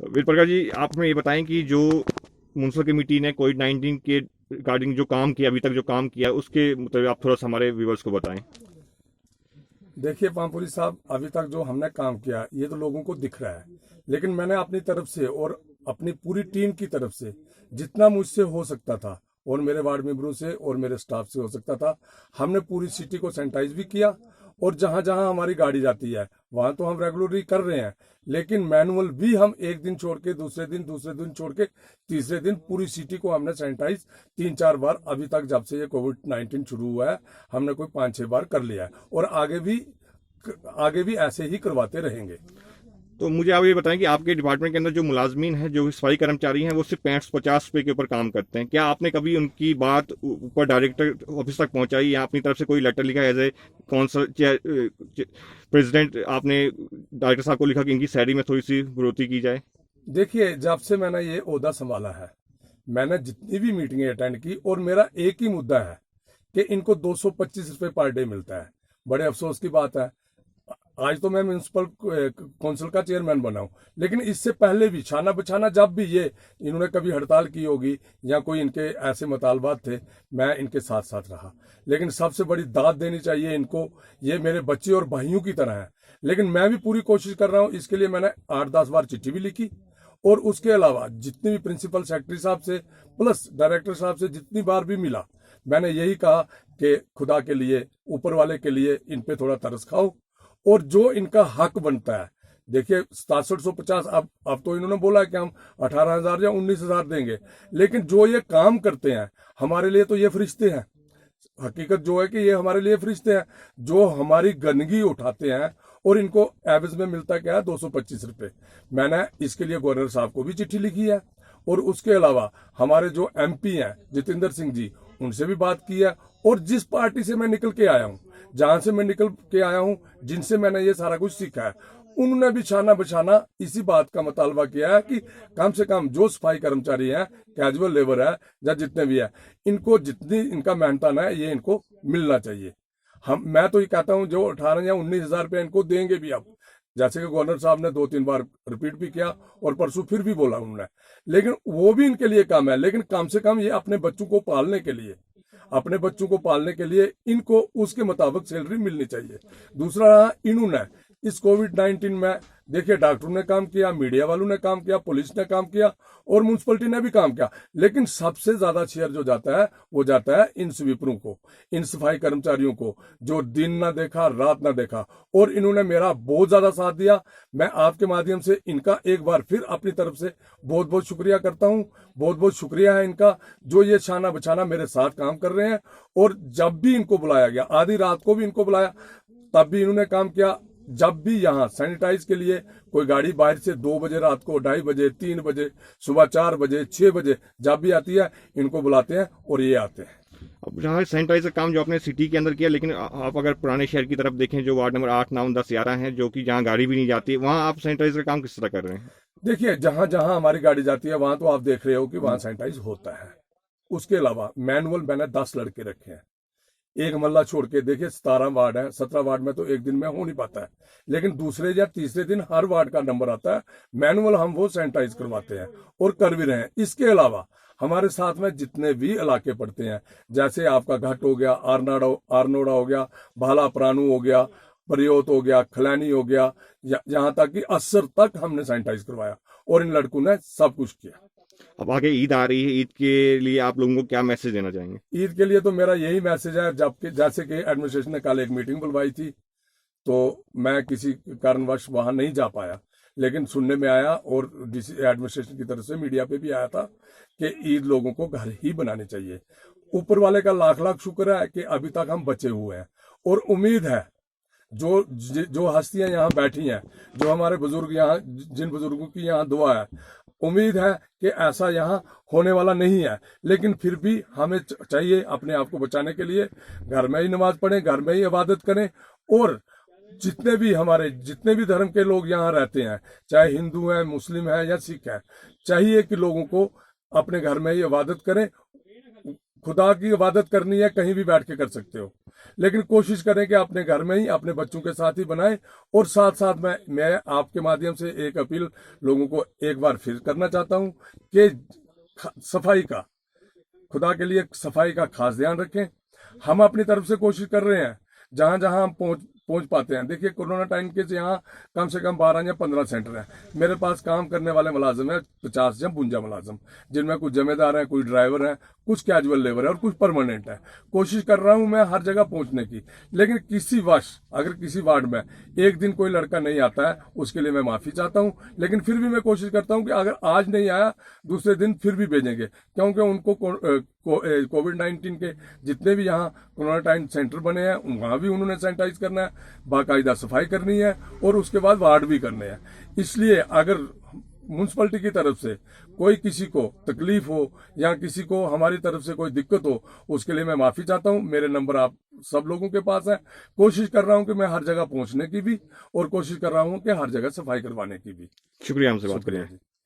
वीर प्रकाश जी, आप हमें ये बताएं कि जो म्युनिसिपल कमेटी ने कोविड-19 के रिगार्डिंग जो काम किया, अभी तक जो काम किया, उसके मतलब आप थोड़ा सा हमारे व्यूवर्स को बताएं। देखिए पामपुरी साहब, अभी तक जो हमने काम किया ये तो लोगों को दिख रहा है, लेकिन मैंने अपनी तरफ से और अपनी पूरी टीम की तरफ से जितना मुझसे हो सकता था और मेरे वार्ड मेंबरों से और मेरे स्टाफ से हो सकता था, हमने पूरी सिटी को सैनिटाइज भी किया। और जहां जहां हमारी गाड़ी जाती है वहां तो हम रेगुलरली कर रहे हैं, लेकिन मैनुअल भी हम एक दिन छोड़ के दूसरे दिन छोड़ के तीसरे दिन पूरी सिटी को हमने सैनिटाइज 3-4 बार अभी तक, जब से ये कोविड-19 शुरू हुआ है हमने कोई 5-6 बार कर लिया है और आगे भी ऐसे ही करवाते रहेंगे। तो मुझे आप ये बताएं कि आपके डिपार्टमेंट के अंदर जो मुलाजमीन हैं, जो सफाई कर्मचारी हैं, वो सिर्फ 65-50 रुपए के ऊपर काम करते हैं। क्या आपने कभी उनकी बात ऊपर डायरेक्टर ऑफिस तक पहुंचाई या अपनी तरफ से कोई लेटर लिखा एज ए काउंसिल प्रेसिडेंट, आपने डायरेक्टर साहब को लिखा कि इनकी सैलरी में थोड़ी सी बढ़ोतरी की जाए? देखिए, जब से मैंने ये ओहदा संभाला है, मैंने जितनी भी मीटिंगें अटेंड की और मेरा एक ही मुद्दा है कि इनको 225 रुपये पर डे मिलता है। बड़े अफसोस की बात है, आज तो मैं म्यूनसिपल काउंसिल का चेयरमैन बना हूं, लेकिन इससे पहले भी छाना बछाना जब भी ये इन्होंने कभी हड़ताल की होगी या कोई इनके ऐसे मुतालबात थे, मैं इनके साथ साथ रहा। लेकिन सबसे बड़ी दाद देनी चाहिए इनको, ये मेरे बच्चे और भाइयों की तरह हैं। लेकिन मैं भी पूरी कोशिश कर रहा हूं, इसके लिए मैंने 8-10 बार चिट्ठी भी लिखी और उसके अलावा जितनी भी प्रिंसिपल सेक्रेटरी साहब से प्लस डायरेक्टर साहब से जितनी बार भी मिला, मैंने यही कहा कि खुदा के लिए, ऊपर वाले के लिए इन पे थोड़ा तरस खाओ और जो इनका हक बनता है। देखिए 6750, अब तो इन्होंने बोला है कि हम 18,000 या 19,000 देंगे, लेकिन जो ये काम करते हैं हमारे लिए तो ये फरिश्ते हैं। हकीकत जो है कि ये हमारे लिए फरिश्ते हैं, जो हमारी गंदगी उठाते हैं और इनको एवज में मिलता क्या है, 225 रुपये। मैंने इसके लिए गवर्नर साहब को भी चिट्ठी लिखी है और उसके अलावा हमारे जो MP हैं जितेंद्र सिंह जी, उनसे भी बात की है। और जिस पार्टी से मैं निकल के आया हूं, जहां से मैं निकल के आया हूं, जिनसे मैंने ये सारा कुछ सीखा है, उन्होंने भी छाना बछाना इसी बात का मुतालबा किया है कि कम से कम जो सफाई कर्मचारी हैं, कैजुअल लेबर है या जितने भी है, इनको जितनी इनका मेहनताना है ये इनको मिलना चाहिए। मैं तो ये कहता हूं जो 18 या 19,000 रुपया इनको देंगे भी अब, जैसे कि गवर्नर साहब ने 2-3 बार रिपीट भी किया और परसों फिर भी बोला उन्होंने, लेकिन वो भी इनके लिए कम है। लेकिन कम से कम ये अपने बच्चों को पालने के लिए, इनको उसके मुताबिक सैलरी मिलनी चाहिए। दूसरा रहा, इन्होंने इस कोविड-19 में देखिए डॉक्टरों ने काम किया, मीडिया वालों ने काम किया, पुलिस ने काम किया और म्यूनसिपलिटी ने भी काम किया, लेकिन सबसे ज्यादा शेयर जो जाता है वो जाता है इन स्वीपरों को, इन सफाई कर्मचारियों को, जो दिन ना देखा रात ना देखा। और इन्होंने मेरा बहुत ज्यादा साथ दिया। मैं आपके माध्यम से इनका एक बार फिर अपनी तरफ से बहुत बहुत शुक्रिया करता हूं। बहुत बहुत शुक्रिया है इनका, जो ये छाना बछाना मेरे साथ काम कर रहे हैं। और जब भी इनको बुलाया गया, आधी रात को भी इनको बुलाया, तब भी इन्होंने काम किया। जब भी यहाँ सैनिटाइज के लिए कोई गाड़ी बाहर से 2 बजे रात को, 2:30 बजे, 3 बजे, सुबह 4 बजे, 6 बजे जब भी आती है, इनको बुलाते हैं और ये आते हैं। अब जहाँ सैनिटाइजर काम जो आपने सिटी के अंदर किया, लेकिन आप अगर पुराने शहर की तरफ देखें, जो वार्ड नंबर 8, 9, 10, 11 है, जो कि जहाँ गाड़ी भी नहीं जाती, वहाँ आप सैनिटाइजर का काम किस तरह कर रहे हैं? देखिए जहां जहां हमारी गाड़ी जाती है वहां तो आप देख रहे हो कि वहां सैनिटाइज होता है। उसके अलावा मैनुअल मैंने 10 लड़के रखे हैं, एक मल्ला छोड़ के। देखिए 17 वार्ड है, 17 वार्ड में तो एक दिन में हो नहीं पाता है, लेकिन दूसरे या तीसरे दिन हर वार्ड का नंबर आता है, मैनुअल हम वो सैनिटाइज करवाते हैं और कर भी रहे हैं। इसके अलावा हमारे साथ में जितने भी इलाके पड़ते हैं, जैसे आपका घाट हो गया, आरनोड़ा हो गया, भाला प्राणु हो गया, परियोत हो गया, खलैनी हो गया, यहाँ तक कि असर तक हमने सैनिटाइज करवाया और इन लड़कों ने सब कुछ किया। अब आगे ईद आ रही है, ईद के लिए आप लोगों को क्या मैसेज देना चाहेंगे? ईद के लिए तो मेरा यही मैसेज है, जबकि जैसे कि एडमिनिस्ट्रेशन ने कल एक मीटिंग बुलवाई थी, तो मैं किसी कारणवश वहां नहीं जा पाया, लेकिन सुनने में आया और डीसी एडमिनिस्ट्रेशन की तरफ से मीडिया पे भी आया था कि ईद लोगों को घर ही बनानी चाहिए। ऊपर वाले का लाख लाख शुक्र है कि अभी तक हम बचे हुए हैं और उम्मीद है जो जो हस्तियां यहाँ बैठी हैं, जो हमारे बुजुर्ग यहाँ, जिन बुजुर्गों की यहाँ दुआ है, उम्मीद है कि ऐसा यहाँ होने वाला नहीं है। लेकिन फिर भी हमें चाहिए अपने आप को बचाने के लिए घर में ही नमाज पढ़ें, घर में ही इबादत करें। और जितने भी धर्म के लोग यहाँ रहते हैं, चाहे हिंदू हैं, मुस्लिम हैं या सिख हैं, चाहिए कि लोगों को अपने घर में ही इबादत करें, खुदा की इबादत करनी है कहीं भी बैठ के कर सकते हो, लेकिन कोशिश करें कि अपने घर में ही अपने बच्चों के साथ ही बनाएं। और साथ साथ मैं आपके माध्यम से एक अपील लोगों को एक बार फिर करना चाहता हूं कि सफाई का, खुदा के लिए सफाई का खास ध्यान रखें। हम अपनी तरफ से कोशिश कर रहे हैं जहां जहां हम पहुंच पाते हैं। देखिए कोरोना टाइम के यहाँ कम से कम 12 या 15 सेंटर हैं। मेरे पास काम करने वाले मुलाजिम हैं 50 या 52 मुलाजिम, जिनमें कुछ जिम्मेदार हैं, कुछ ड्राइवर हैं, कुछ कैजुअल लेबर है और कुछ परमानेंट है। कोशिश कर रहा हूं मैं हर जगह पहुंचने की, लेकिन किसी वश अगर किसी वार्ड में एक दिन कोई लड़का नहीं आता है, उसके लिए मैं माफी चाहता हूं। लेकिन फिर भी मैं कोशिश करता हूं कि अगर आज नहीं आया दूसरे दिन फिर भी भेजेंगे, क्योंकि उनको कोविड-19 के जितने भी यहाँ क्वारंटाइन सेंटर बने हैं वहां भी उन्होंने सैनिटाइज करना है, बाकायदा सफाई करनी है और उसके बाद वार्ड भी करने हैं। इसलिए अगर म्यूनसिपैलिटी की तरफ से कोई किसी को तकलीफ हो या किसी को हमारी तरफ से कोई दिक्कत हो, उसके लिए मैं माफी चाहता हूं। मेरे नंबर आप सब लोगों के पास है। कोशिश कर रहा हूं कि मैं हर जगह पहुंचने की भी और कोशिश कर रहा हूं कि हर जगह सफाई करवाने की भी। शुक्रिया हमसे बात शुक्रिया करने जी।